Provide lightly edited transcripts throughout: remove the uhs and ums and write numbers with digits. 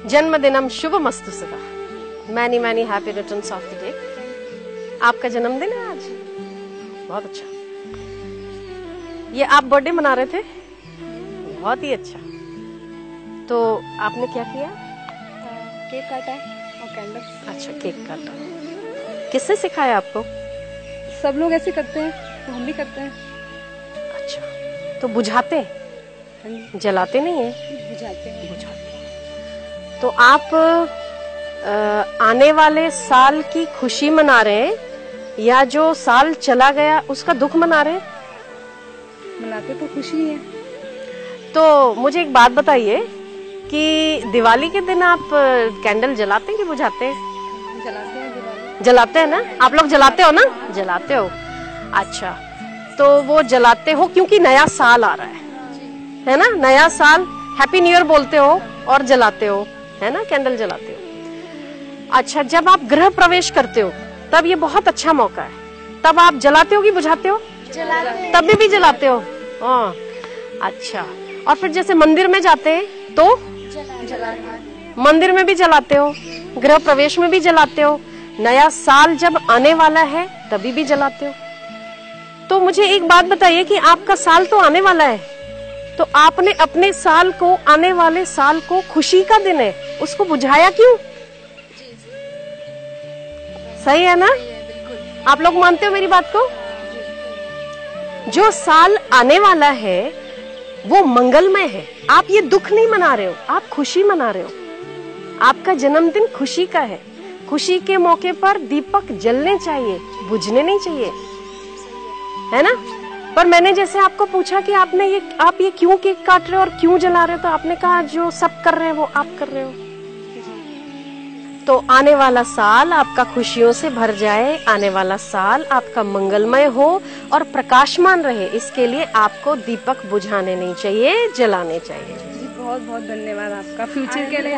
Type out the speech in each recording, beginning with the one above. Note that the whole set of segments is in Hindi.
जन्मदिनम शुभमस्तु सदा। Many many happy returns of the day. आपका जन्मदिन है आज, बहुत अच्छा। ये आप बर्थडे मना रहे थे, बहुत ही अच्छा। तो आपने क्या किया? केक काटा है और कैंडल्स। अच्छा, केक काटा। किसने सिखाया आपको? सब लोग ऐसे करते हैं तो हम भी करते हैं। अच्छा, तो बुझाते हैं, जलाते नहीं है? बुझाते हैं। बुझाते हैं। तो आप आने वाले साल की खुशी मना रहे हैं या जो साल चला गया उसका दुख मना रहे हैं? मनाते तो खुशी है। तो मुझे एक बात बताइए कि दिवाली के दिन आप कैंडल जलाते हैं कि बुझाते हैं? जलाते हैं दिवाली। जलाते हैं ना? आप लोग जलाते हो ना? जलाते हो। अच्छा, तो वो जलाते हो क्योंकि नया साल आ रहा है ना? नया साल, हैप्पी न्यू ईयर बोलते हो और जलाते हो, है ना? कैंडल जलाते हो। अच्छा, जब आप गृह प्रवेश करते हो तब ये बहुत अच्छा मौका है, तब आप जलाते हो कि बुझाते हो? जलाते। तब भी जलाते हो? हाँ, अच्छा। और फिर जैसे मंदिर में जाते हैं तो मंदिर में भी जलाते हो, गृह प्रवेश में भी जलाते हो, नया साल जब आने वाला है तभी भी जलाते हो। तो मुझे एक बात बताइए कि आपका साल तो आने वाला है, तो आपने अपने साल को, आने वाले साल को, खुशी का दिन है, उसको बुझाया क्यों? सही है ना? आप लोग मानते हो मेरी बात को? जो साल आने वाला है वो मंगलमय है। आप ये दुख नहीं मना रहे हो, आप खुशी मना रहे हो। आपका जन्मदिन खुशी का है। खुशी के मौके पर दीपक जलने चाहिए, बुझने नहीं चाहिए, है ना? पर मैंने जैसे आपको पूछा कि आप ये क्यों केक काट रहे हो और क्यों जला रहे हो, तो आपने कहा जो सब कर रहे हैं वो आप कर रहे हो। तो आने वाला साल आपका खुशियों से भर जाए, आने वाला साल आपका मंगलमय हो और प्रकाशमान रहे, इसके लिए आपको दीपक बुझाने नहीं चाहिए, जलाने चाहिए। जी, बहुत बहुत धन्यवाद आपका। फ्यूचर के लिए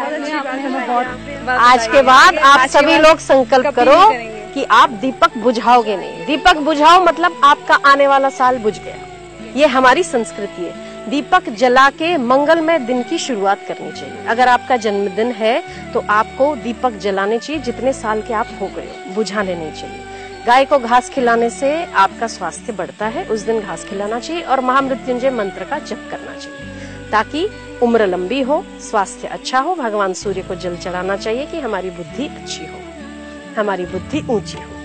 बहुत। आज के बाद आप सभी लोग संकल्प करो कि आप दीपक बुझाओगे नहीं। दीपक बुझाओ मतलब आपका आने वाला साल बुझ गया। ये हमारी संस्कृति है। दीपक जला के मंगलमय दिन की शुरुआत करनी चाहिए। अगर आपका जन्मदिन है तो आपको दीपक जलाने चाहिए, जितने साल के आप हो गए, बुझाने नहीं चाहिए। गाय को घास खिलाने से आपका स्वास्थ्य बढ़ता है, उस दिन घास खिलाना चाहिए और महामृत्युंजय मंत्र का जप करना चाहिए ताकि उम्र लंबी हो, स्वास्थ्य अच्छा हो। भगवान सूर्य को जल चढ़ाना चाहिए कि हमारी बुद्धि अच्छी हो, हमारी बुद्धि ऊंची हो।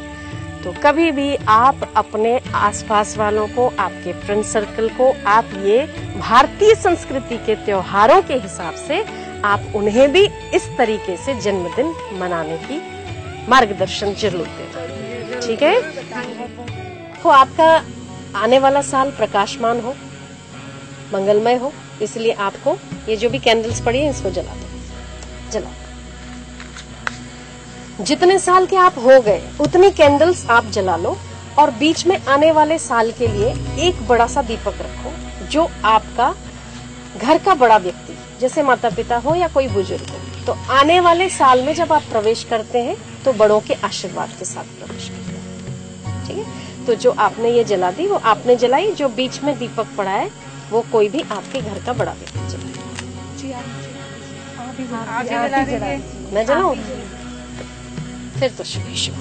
तो कभी भी आप अपने आसपास वालों को, आपके फ्रेंड सर्कल को, आप ये भारतीय संस्कृति के त्योहारों के हिसाब से आप उन्हें भी इस तरीके से जन्मदिन मनाने की मार्गदर्शन जरूर देना, ठीक है? तो आपका आने वाला साल प्रकाशमान हो, मंगलमय हो, इसलिए आपको ये जो भी कैंडल्स पड़ी है इसको जला दो, जलाओ। जितने साल के आप हो गए उतनी कैंडल्स आप जला लो और बीच में आने वाले साल के लिए एक बड़ा सा दीपक रखो, जो आपका घर का बड़ा व्यक्ति, जैसे माता पिता हो या कोई बुजुर्ग हो, तो आने वाले साल में जब आप प्रवेश करते हैं तो बड़ों के आशीर्वाद के साथ प्रवेश करते हैं, ठीक है? तो जो आपने ये जला दी वो आपने जलाई, जो बीच में दीपक पड़ा है वो कोई भी आपके घर का बड़ा व्यक्ति जलाए। मैं जलाऊं? फिर तो शुभ शुभ।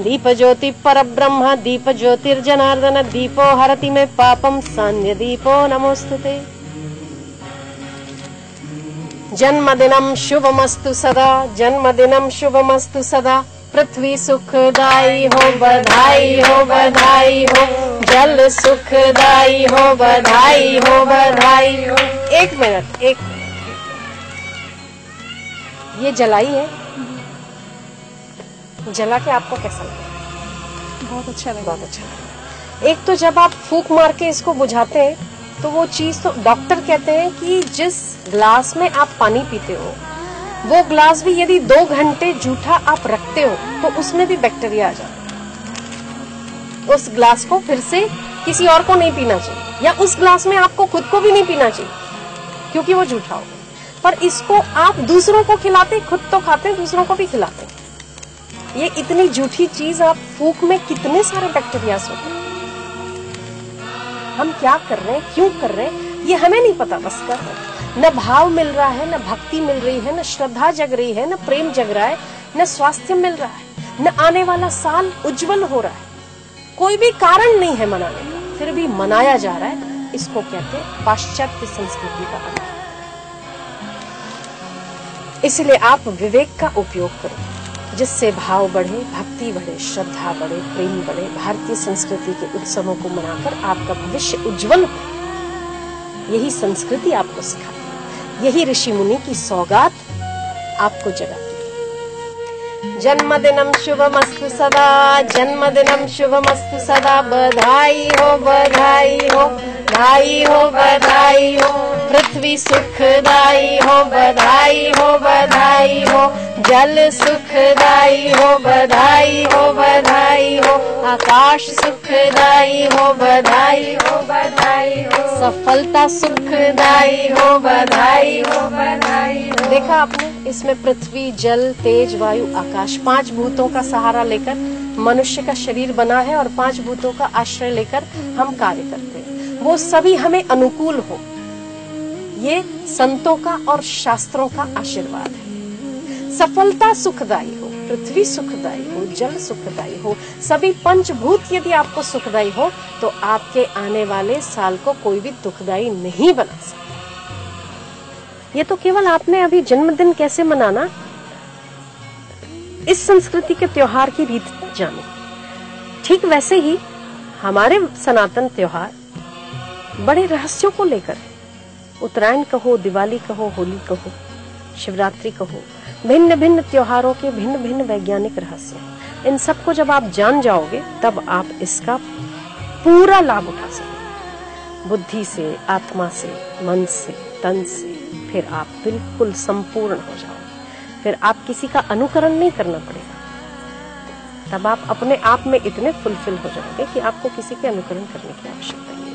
दीप ज्योति पर ब्रह्म, दीप ज्योतिर्जनार्दन, दीपो हरति में पापम, सान्य दीपो नमोस्तुते। जन्मदिनम शुभमस्तु सदा, जन्मदिनम शुभमस्तु सदा। पृथ्वी सुखदाई हो, बधाई हो, बधाई हो। जल सुखदाई हो, बधाई हो, बधाई हो। एक मिनट, एक ये जलाई है, जला के आपको कैसा लगा? बहुत अच्छा लगा। बहुत अच्छा लगा। एक तो जब आप फूंक मार के इसको बुझाते हैं तो वो चीज, तो डॉक्टर कहते हैं कि जिस ग्लास में आप पानी पीते हो वो ग्लास भी यदि 2 घंटे जूठा आप रखते हो तो उसमें भी बैक्टीरिया आ जाता है। उस ग्लास को फिर से किसी और को नहीं पीना चाहिए, या उस ग्लास में आपको खुद को भी नहीं पीना चाहिए क्योंकि वो झूठा हो। पर इसको आप दूसरों को खिलाते, खुद तो खाते, दूसरों को भी खिलाते। ये इतनी झूठी चीज, आप फूक में कितने सारे बैक्टीरिया होते हैं। हम क्या कर रहे हैं, क्यों कर रहे हैं, ये हमें नहीं पता, बस कर रहे हैं। न भाव मिल रहा है, न भक्ति मिल रही है, न श्रद्धा जग रही है, न प्रेम जग रहा है, न स्वास्थ्य मिल रहा है, न आने वाला साल उज्जवल हो रहा है। कोई भी कारण नहीं है मनाने का, फिर भी मनाया जा रहा है। इसको कहते हैं पाश्चात्य संस्कृति का अंत। इसलिए आप विवेक का उपयोग करो, जिससे भाव बढ़े, भक्ति बढ़े, श्रद्धा बढ़े, प्रेम बढ़े। भारतीय संस्कृति के उत्सवों को मनाकर आपका भविष्य उज्जवल हो, यही संस्कृति आपको सिखाती है, यही ऋषि मुनि की सौगात आपको जगाती है। जन्मदिनम शुभमस्तु सदा, जन्मदिनम शुभमस्तु सदा। बधाई हो, बधाई हो, बधाई हो, बधाई हो। पृथ्वी सुखदाई हो, बधाई हो, बधाई हो। जल सुखदाई हो, बधाई हो, बधाई हो। आकाश सुखदाई हो, बधाई हो, बधाई हो। सफलता सुखदाई हो, बधाई हो, बधाई हो। देखा आपने, इसमें पृथ्वी, जल, तेज, वायु, आकाश, 5 भूतों का सहारा लेकर मनुष्य का शरीर बना है और 5 भूतों का आश्रय लेकर हम कार्य करते हैं। वो सभी हमें अनुकूल हो, ये संतों का और शास्त्रों का आशीर्वाद है। सफलता सुखदायी हो, पृथ्वी सुखदायी हो, जल सुखदायी हो, सभी पंचभूत यदि आपको सुखदायी हो तो आपके आने वाले साल को कोई भी दुखदायी नहीं बना सकता। ये तो केवल आपने अभी जन्मदिन कैसे मनाना, इस संस्कृति के त्योहार की रीत जाने। ठीक वैसे ही हमारे सनातन त्योहार बड़े रहस्यों को लेकर, उत्तरायण कहो, दिवाली कहो, होली कहो, शिवरात्रि कहो, भिन्न भिन्न त्योहारों के भिन्न भिन्न वैज्ञानिक रहस्य। इन सबको जब आप जान जाओगे तब आप इसका पूरा लाभ उठा सकोगे, बुद्धि से, आत्मा से, मन से, तन से। फिर आप बिल्कुल संपूर्ण हो जाओगे, फिर आप किसी का अनुकरण नहीं करना पड़ेगा। तब आप अपने आप में इतने फुलफिल हो जाओगे कि आपको किसी के अनुकरण करने की आवश्यकता नहीं है।